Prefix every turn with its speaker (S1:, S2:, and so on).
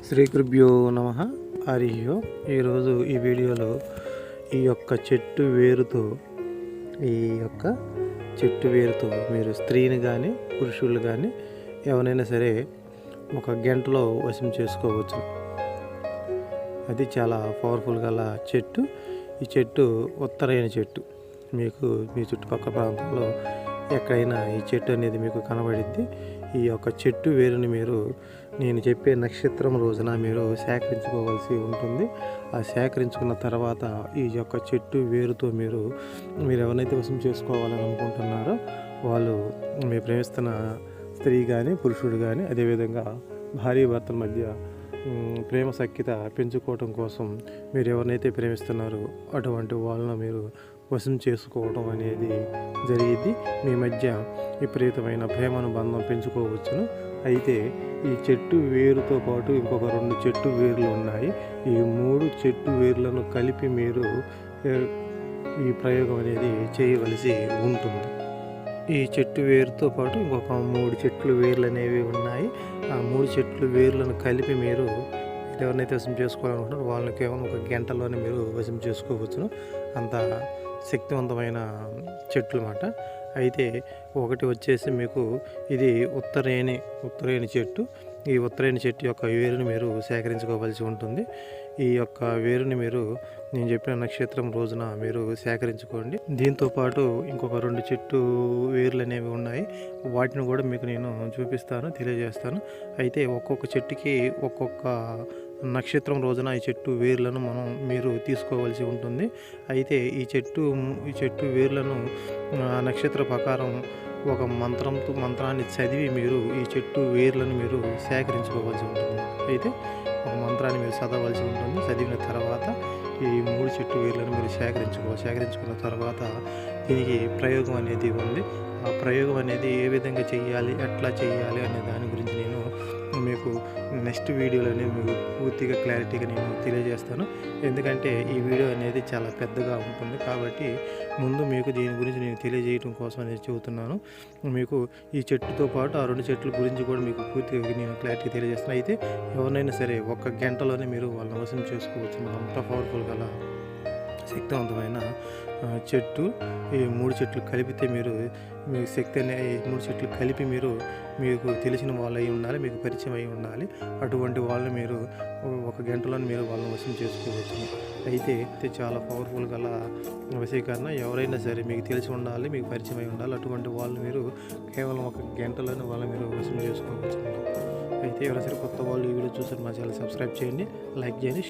S1: శ్రీ గురుభ్యో నమః. హరి ఓం. ఈరోజు ఈ వీడియోలో ఈ యొక్క చెట్టు వేరుతో మీరు స్త్రీని కానీ పురుషులు కానీ ఎవరైనా సరే ఒక గంటలో వశం చేసుకోవచ్చు. అది చాలా పవర్ఫుల్ గల చెట్టు. ఈ చెట్టు ఉత్తరైన చెట్టు. మీకు మీ చుట్టుపక్కల ప్రాంతంలో ఎక్కడైనా ఈ చెట్టు అనేది మీకు కనబడిద్ది. ఈ యొక్క చెట్టు వేరుని మీరు నేను చెప్పే నక్షత్రం రోజున మీరు సేకరించుకోవాల్సి ఉంటుంది. ఆ సేకరించుకున్న తర్వాత ఈ యొక్క చెట్టు వేరుతో మీరు ఎవరైతే వశం చేసుకోవాలని అనుకుంటున్నారో వాళ్ళు మీరు ప్రేమిస్తున్న స్త్రీ కానీ పురుషుడు కానీ అదేవిధంగా భార్య భర్తల మధ్య ప్రేమ సఖ్యత పెంచుకోవటం కోసం మీరు ఎవరినైతే ప్రేమిస్తున్నారో అటువంటి వాళ్ళను మీరు వశం చేసుకోవడం అనేది జరిగింది. మీ మధ్య విపరీతమైన ప్రేమానుబంధం పెంచుకోవచ్చును. అయితే ఈ చెట్టు వేరుతో పాటు ఇంకొక 2 చెట్టు వేర్లు ఉన్నాయి. ఈ 3 చెట్టు వేర్లను కలిపి మీరు ఈ ప్రయోగం అనేది చేయవలసి ఉంటుంది. ఈ చెట్టు వేరుతో పాటు ఇంకొక 3 చెట్లు వేర్లు అనేవి ఉన్నాయి. ఆ 3 చెట్లు వేర్లను కలిపి మీరు ఎవరినైతే వశం చేసుకోవాలనుకుంటున్నారో వాళ్ళని కేవలం ఒక గంటలోనే మీరు వశం చేసుకోవచ్చును. అంత శక్తివంతమైన చెట్లు అన్నమాట. అయితే ఒకటి వచ్చేసి మీకు ఇది ఉత్తరేణి చెట్టు. ఈ ఉత్తరేణి చెట్టు యొక్క వేరుని మీరు సేకరించుకోవాల్సి ఉంటుంది. ఈ యొక్క వేరుని మీరు నేను చెప్పిన నక్షత్రం రోజున మీరు సేకరించుకోండి. దీంతో పాటు ఇంకొక 2 చెట్టు వేర్లు అనేవి ఉన్నాయి. వాటిని కూడా మీకు నేను చూపిస్తాను, తెలియజేస్తాను. అయితే ఒక్కొక్క చెట్టుకి ఒక్కొక్క నక్షత్రం రోజున ఈ చెట్టు వేర్లను మీరు తీసుకోవాల్సి ఉంటుంది. అయితే ఈ చెట్టు వేర్లను నక్షత్ర ప్రకారం ఒక మంత్రాన్ని చదివి మీరు ఈ చెట్టు వేర్లను మీరు సేకరించుకోవాల్సి ఉంటుంది. అయితే ఒక మంత్రాన్ని మీరు చదవవలసి ఉంటుంది. చదివిన తర్వాత ఈ 3 చెట్టు వేర్లను మీరు సేకరించుకున్న తర్వాత దీనికి ప్రయోగం అనేది ఉంది. ఆ ప్రయోగం అనేది ఏ విధంగా చేయాలి, ఎట్లా చేయాలి అనే దాని గురించి నేను మీకు నెక్స్ట్ వీడియోలో మీకు పూర్తిగా క్లారిటీగా నేను తెలియజేస్తాను. ఎందుకంటే ఈ వీడియో అనేది చాలా పెద్దగా ఉంటుంది కాబట్టి ముందు మీకు దీని గురించి నేను తెలియజేయడం కోసం అనేది చెబుతున్నాను. మీకు ఈ చెట్టుతో పాటు ఆ 2 చెట్ల గురించి కూడా మీకు పూర్తిగా నేను క్లారిటీ తెలియజేస్తాను. అయితే ఎవరినైనా సరే 1 గంటలోనే మీరు వాళ్ళని వశం చేసుకోవచ్చు. అంత పవర్ఫుల్ గల శక్తివంతమైన చెట్టు. ఈ 3 చెట్లు కలిపితే మీరు శక్తి అనే 3 చెట్లు కలిపి మీకు తెలిసిన వాళ్ళు అయి ఉండాలి, మీకు పరిచయం అయి ఉండాలి. అటువంటి వాళ్ళని మీరు 1 గంటలో మీరు వాళ్ళని వశం చేసుకోవచ్చు. అయితే చాలా పవర్ఫుల్ గల వశీకరణ. ఎవరైనా సరే మీకు తెలిసి ఉండాలి, మీకు పరిచయం అయి ఉండాలి. అటువంటి వాళ్ళు మీరు కేవలం 1 గంటలోనే వాళ్ళని మీరు వశం చేసుకోవచ్చు. అయితే ఎవరైనా సరే కొత్త వాళ్ళు ఈ వీడియో చూసారు మా ఛానల్ సబ్స్క్రైబ్ చేయండి, లైక్ చేయండి.